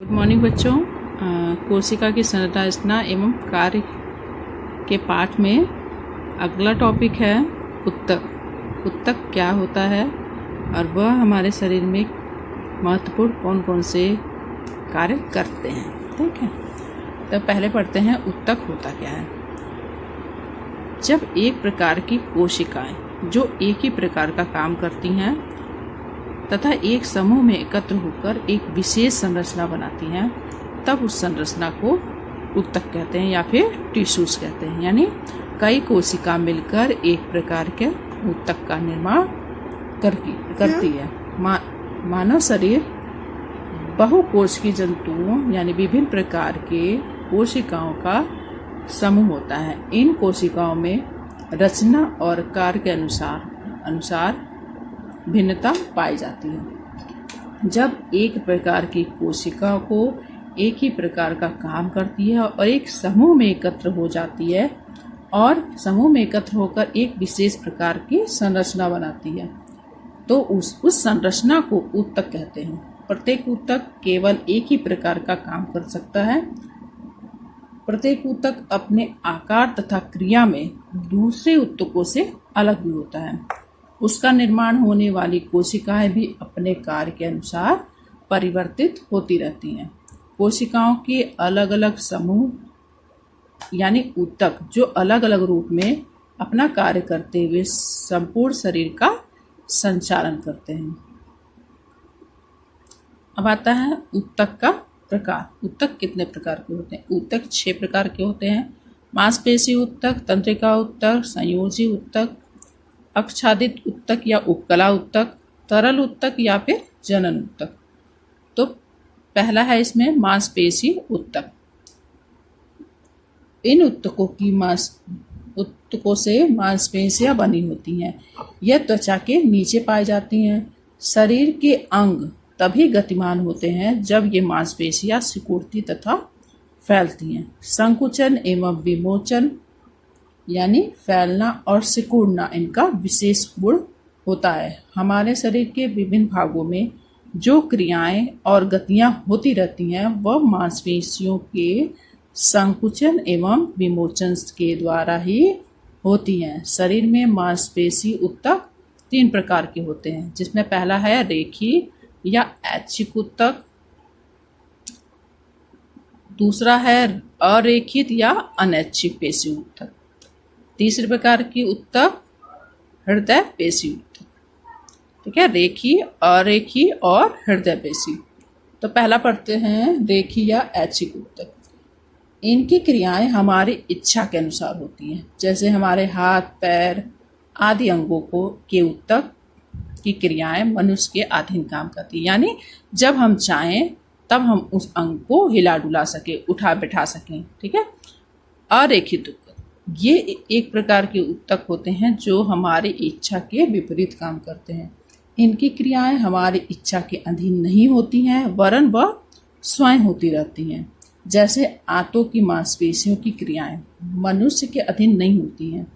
Good morning बच्चों। कोशिका की संरचना एवं कार्य के पाठ में अगला टॉपिक है उत्तक। उत्तक क्या होता है और वह हमारे शरीर में महत्वपूर्ण कौन कौन से कार्य करते हैं। ठीक है, तो पहले पढ़ते हैं उत्तक होता क्या है। जब एक प्रकार की कोशिकाएं जो एक ही प्रकार का काम करती हैं तथा एक समूह में एकत्र होकर एक विशेष संरचना बनाती हैं, तब उस संरचना को उत्तक कहते हैं या फिर टिश्यूज कहते हैं। यानी कई कोशिका मिलकर एक प्रकार के उत्तक का निर्माण करती है। मानव शरीर बहुकोशिकीय जंतुओं यानी विभिन्न प्रकार के कोशिकाओं का समूह होता है। इन कोशिकाओं में रचना और कार्य के अनुसार भिन्नता पाई जाती है। जब एक प्रकार की कोशिका को एक ही प्रकार का काम करती है और एक समूह में एकत्र हो जाती है और समूह में एकत्र होकर एक विशेष प्रकार की संरचना बनाती है, तो उस संरचना को उत्तक कहते हैं। प्रत्येक उत्तक केवल एक ही प्रकार का काम कर सकता है। प्रत्येक उत्तक अपने आकार तथा क्रिया में दूसरे उत्तकों से अलग भी होता है। उसका निर्माण होने वाली कोशिकाएं भी अपने कार्य के अनुसार परिवर्तित होती रहती हैं। कोशिकाओं के अलग अलग समूह यानी उत्तक जो अलग अलग रूप में अपना कार्य करते हुए संपूर्ण शरीर का संचालन करते हैं। अब आता है उत्तक का प्रकार। उत्तक कितने प्रकार के होते हैं? उत्तक 6 प्रकार के होते हैं। मांसपेशी उत्तक, तंत्रिका उत्तक, संयोजी उत्तक, आच्छादित उत्तक या उपकला उत्तक, तरल उत्तक या फिर जनन उत्तक। तो पहला है इसमें मांसपेशी उत्तक। इन उत्तकों से मांसपेशियां बनी होती हैं। यह त्वचा के नीचे पाई जाती हैं। शरीर के अंग तभी गतिमान होते हैं जब ये मांसपेशियां सिकुड़ती तथा फैलती हैं। संकुचन एवं विमोचन यानी फैलना और सिकुड़ना इनका विशेष गुण होता है। हमारे शरीर के विभिन्न भागों में जो क्रियाएं और गतियां होती रहती हैं वह मांसपेशियों के संकुचन एवं विमोचन के द्वारा ही होती हैं। शरीर में मांसपेशी उत्तक 3 प्रकार के होते हैं, जिसमें पहला है रेखीय या ऐच्छिक उत्तक, दूसरा है अरेखित या अनैच्छिक पेशी उत्तक, तीसरे प्रकार की उत्तक हृदय पेशी उत्तक। ठीक है, रेखीय, अरेखीय और हृदय पेशी। तो पहला पढ़ते हैं रेखीय या ऐच्छिक उत्तक। इनकी क्रियाएं हमारी इच्छा के अनुसार होती हैं। जैसे हमारे हाथ, पैर आदि अंगों के उत्तक की क्रियाएं मनुष्य के अधीन काम करती है। यानी जब हम चाहें तब हम उस अंग को हिला डुला सके, उठा बैठा सकें। ठीक है। अरेखित उत्तक ये एक प्रकार के उत्तक होते हैं जो हमारी इच्छा के विपरीत काम करते हैं। इनकी क्रियाएं हमारी इच्छा के अधीन नहीं होती हैं, वरन वह स्वयं होती रहती हैं। जैसे आंतों की मांसपेशियों की क्रियाएं मनुष्य के अधीन नहीं होती हैं,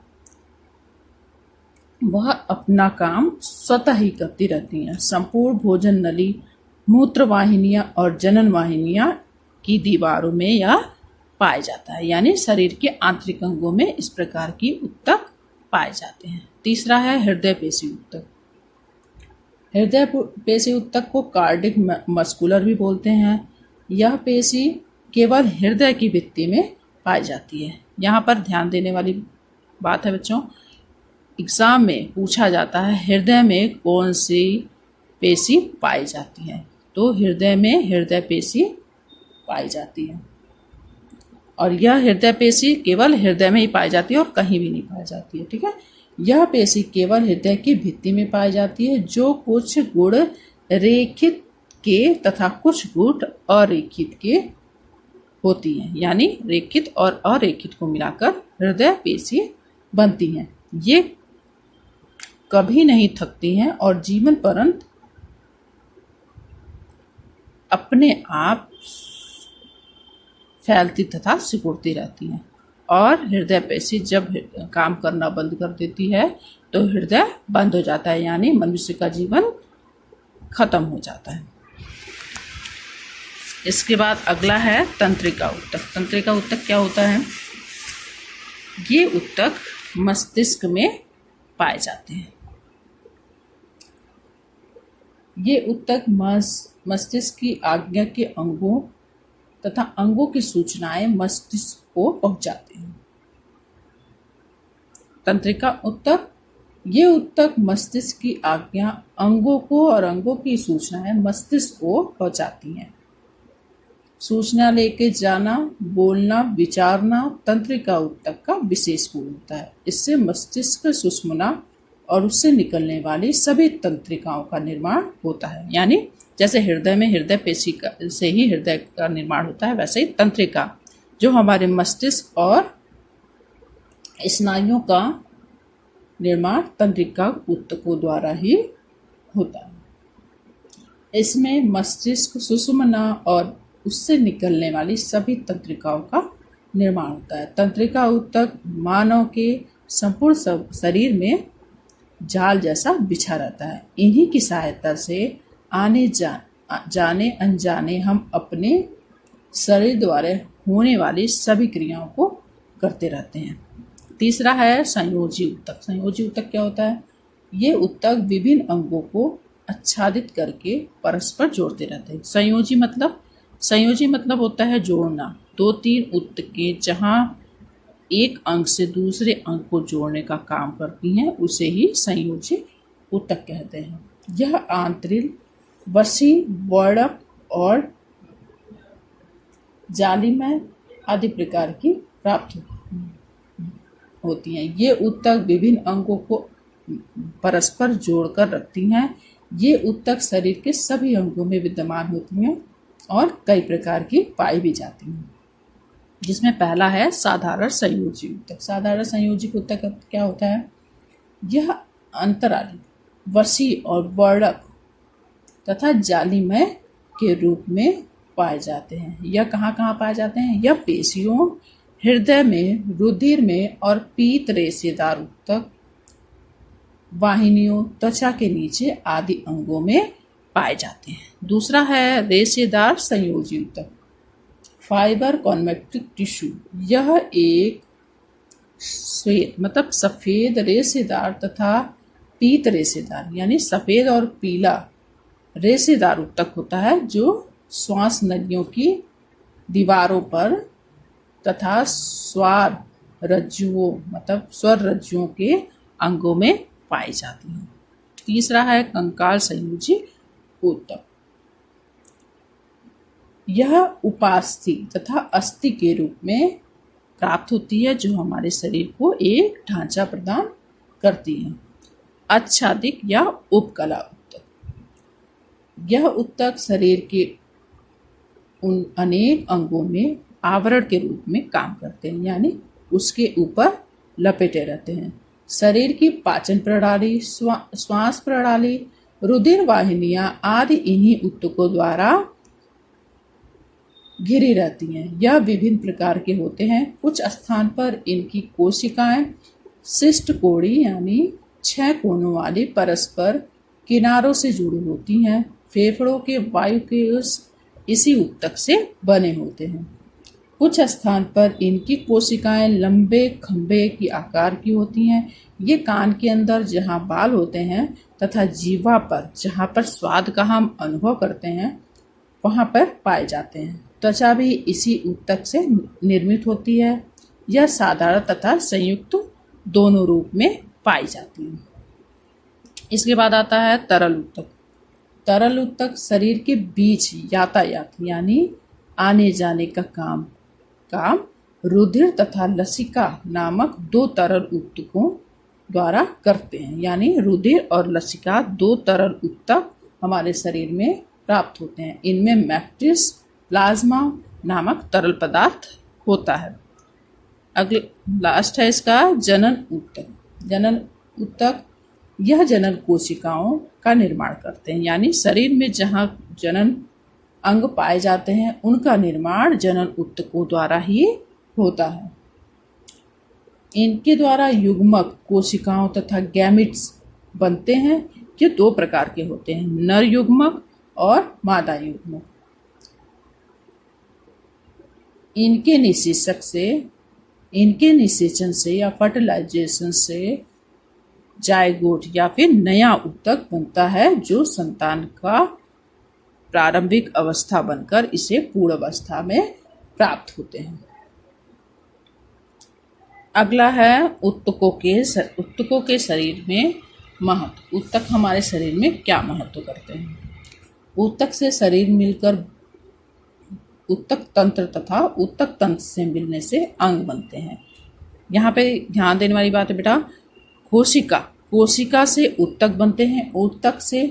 वह अपना काम स्वतः ही करती रहती हैं। संपूर्ण भोजन नली, मूत्र वाहिनियां और जनन वाहिनियां की दीवारों में यह पाए जाता है। यानी शरीर के आंतरिक अंगों में इस प्रकार की उत्तक पाए जाते हैं। तीसरा है हृदय पेशी उत्तक। हृदय पेशी उत्तक को कार्डिक मस्कुलर भी बोलते हैं। यह पेशी केवल हृदय की भित्ति में पाई जाती है। यहाँ पर ध्यान देने वाली बात है बच्चों, एग्जाम में पूछा जाता है हृदय में कौन सी पेशी पाई जाती है, तो हृदय में हृदय पेशी पाई जाती है। और यह हृदय पेशी केवल हृदय में ही पाई जाती है और कहीं भी नहीं पाई जाती है। ठीक है, यह पेशी केवल हृदय की भित्ति में पाई जाती है, जो कुछ गुण रेखित के तथा कुछ गुण अरेखित के होती हैं। यानी रेखित और अरेखित को मिलाकर हृदय पेशी बनती हैं। ये कभी नहीं थकती हैं और जीवन पर्यंत अपने आप फैलती तथा सिकुड़ती रहती हैं। और हृदय पेशी जब काम करना बंद कर देती है तो हृदय बंद हो जाता है, यानी मनुष्य का जीवन खत्म हो जाता है। इसके बाद अगला है तंत्रिका ऊतक। तंत्रिका ऊतक क्या होता है? ये ऊतक मस्तिष्क में पाए जाते हैं। ये ऊतक मस्तिष्क की आज्ञा के अंगों तथा अंगों की सूचनाएं मस्तिष्क को पहुंचाते हैं। तंत्रिका ऊतक, ये ऊतक मस्तिष्क की आज्ञा अंगों को और अंगों की सूचनाएं मस्तिष्क को पहुंचाती हैं। सूचना लेके जाना, बोलना, विचारना तंत्रिका ऊतक का विशेष गुण होता है। इससे मस्तिष्क सुषुम्ना और उससे निकलने वाली सभी तंत्रिकाओं का निर्माण होता है। यानी जैसे हृदय में हृदय पेशी से ही हृदय का निर्माण होता है, वैसे ही तंत्रिका जो हमारे मस्तिष्क और स्नायुओं का निर्माण तंत्रिका ऊतकों द्वारा ही होता है। इसमें मस्तिष्क, सुषुम्ना और उससे निकलने वाली सभी तंत्रिकाओं का निर्माण होता है। तंत्रिका ऊतक मानव के संपूर्ण शरीर में जाल जैसा बिछा रहता है। इन्हीं की सहायता से जाने अनजाने हम अपने शरीर द्वारा होने वाली सभी क्रियाओं को करते रहते हैं। तीसरा है संयोजी ऊतक। संयोजी ऊतक क्या होता है? ये ऊतक विभिन्न अंगों को आच्छादित करके परस्पर जोड़ते रहते हैं। संयोजी मतलब होता है जोड़ना। 2-3 ऊतकें जहाँ एक अंग से दूसरे अंग को जोड़ने का काम करती हैं, उसे ही संयोजी ऊतक कहते हैं। यह आंतरिक, वसी, वर्णक और जालिमय आदि प्रकार की प्राप्त होती हैं। ये ऊतक विभिन्न अंगों को परस्पर जोड़कर रखती हैं। ये ऊतक शरीर के सभी अंगों में विद्यमान होती हैं और कई प्रकार की पाई भी जाती हैं, जिसमें पहला है साधारण संयोजी ऊतक। साधारण संयोजी ऊतक क्या होता है? यह अंतराली, वसी और वर्णक तथा जालिमय के रूप में पाए जाते हैं। यह कहाँ कहाँ पाए जाते हैं? यह पेशियों, हृदय में, रुधिर में और पीत रेशेदार ऊतक, वाहिनियों, त्वचा के नीचे आदि अंगों में पाए जाते हैं। दूसरा है रेशेदार संयोजी ऊतक, फाइबर कॉन्वेक्टिव टिश्यू। यह एक श्वेत मतलब सफेद रेशेदार तथा पीत रेशेदार यानी सफेद और पीला रेशेदार ऊतक होता है, जो श्वास नलियों की दीवारों पर तथा स्वर रज्जुओं के अंगों में पाई जाती हैं। तीसरा है कंकाल संयोजी ऊतक। यह उपास्थि तथा अस्थि के रूप में प्राप्त होती है, जो हमारे शरीर को एक ढांचा प्रदान करती है। आच्छादित या उपकला ऊतक। यह ऊतक शरीर के उन अनेक अंगों में आवरण के रूप में काम करते हैं, यानी उसके ऊपर लपेटे रहते हैं। शरीर की पाचन प्रणाली, श्वास प्रणाली, रुधिर वाहिनियां आदि इन्हीं ऊतकों द्वारा घिरी रहती हैं। यह विभिन्न प्रकार के होते हैं। कुछ स्थान पर इनकी कोशिकाएं शिष्ट कोणी यानी 6 कोनों वाली परस्पर किनारों से जुड़ी होती हैं। फेफड़ों के वायु के इसी ऊतक से बने होते हैं। कुछ स्थान पर इनकी कोशिकाएं लंबे खंभे की आकार की होती हैं। ये कान के अंदर जहाँ बाल होते हैं तथा जीवा पर जहाँ पर स्वाद का हम अनुभव करते हैं, वहाँ पर पाए जाते हैं। त्वचा भी इसी ऊतक से निर्मित होती है। यह साधारण तथा संयुक्त दोनों रूप में पाई जाती है। इसके बाद आता है तरल ऊतक। तरल ऊतक शरीर के बीच यातायात यानी आने जाने का काम रुधिर तथा लसिका नामक 2 तरल ऊतकों द्वारा करते हैं। यानी रुधिर और लसिका 2 तरल ऊतक हमारे शरीर में प्राप्त होते हैं। इनमें मैट्रिक्स प्लाज्मा नामक तरल पदार्थ होता है। अगले लास्ट है इसका जनन ऊतक। जनन ऊतक यह जनन कोशिकाओं का निर्माण करते हैं, यानी शरीर में जहाँ जनन अंग पाए जाते हैं उनका निर्माण जनन ऊतकों द्वारा ही होता है। इनके द्वारा युग्मक कोशिकाओं तथा गैमिट्स बनते हैं। ये 2 प्रकार के होते हैं, नर युग्मक और मादा युग्मक। इनके निषेचन से या फर्टिलाइजेशन से जायगोट या फिर नया ऊतक बनता है, जो संतान का प्रारंभिक अवस्था बनकर इसे पूर्ण अवस्था में प्राप्त होते हैं। अगला है ऊतकों के शरीर में महत्व। ऊतक हमारे शरीर में क्या महत्व करते हैं? ऊतक से शरीर मिलकर ऊतक तंत्र तथा ऊतक तंत्र से मिलने से अंग बनते हैं। यहाँ पे ध्यान देने वाली बात है बेटा, कोशिका से ऊतक बनते हैं। ऊतक से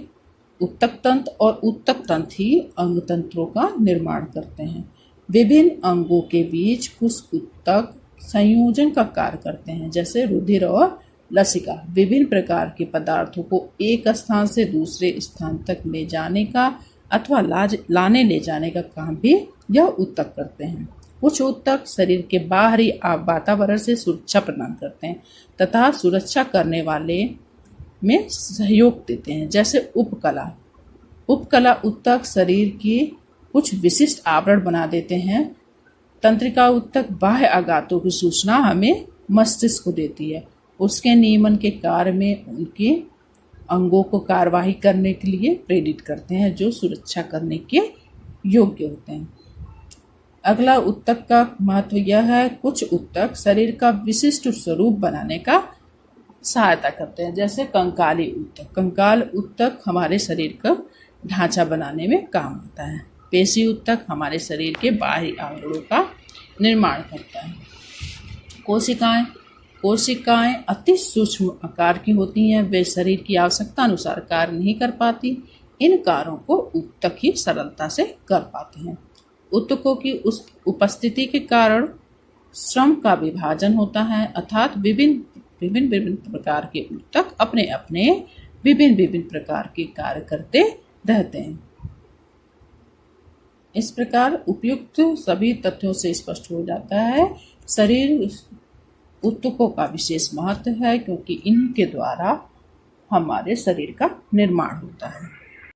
ऊतक तंत्र और ऊतक तंत्र ही अंग तंत्रों का निर्माण करते हैं। विभिन्न अंगों के बीच कुछ ऊतक संयोजन का कार्य करते हैं, जैसे रुधिर और लसिका। विभिन्न प्रकार के पदार्थों को एक स्थान से दूसरे स्थान तक ले जाने का अथवा लाने ले जाने का काम भी यह ऊतक करते हैं। कुछ ऊतक शरीर के बाहरी वातावरण से सुरक्षा प्रदान करते हैं तथा सुरक्षा करने वाले में सहयोग देते हैं, जैसे उपकला ऊतक शरीर की कुछ विशिष्ट आवरण बना देते हैं। तंत्रिका ऊतक बाह्य आघातों की सूचना हमें मस्तिष्क को देती है। उसके नियमन के कार्य में उनके अंगों को कार्यवाही करने के लिए प्रेरित करते हैं, जो सुरक्षा करने के योग्य होते हैं। अगला ऊतक का महत्व यह है, कुछ ऊतक शरीर का विशिष्ट स्वरूप बनाने का सहायता करते हैं, जैसे कंकाली ऊतक। कंकाल ऊतक हमारे शरीर का ढांचा बनाने में काम आता है। पेशी ऊतक हमारे शरीर के बाहरी आवरणों का निर्माण करता है। कोशिकाएं अति सूक्ष्म आकार की होती हैं। वे शरीर की आवश्यकता अनुसार कार्य नहीं कर पाती। इन कार्यों को ऊतक ही सरलता से कर पाते हैं। ऊतकों की उस उपस्थिति के कारण श्रम का विभाजन होता है, अर्थात विभिन्न प्रकार के ऊतक अपने अपने विभिन्न प्रकार के कार्य करते रहते हैं। इस प्रकार उपयुक्त सभी तथ्यों से स्पष्ट हो जाता है, शरीर ऊतकों का विशेष महत्व है, क्योंकि इनके द्वारा हमारे शरीर का निर्माण होता है।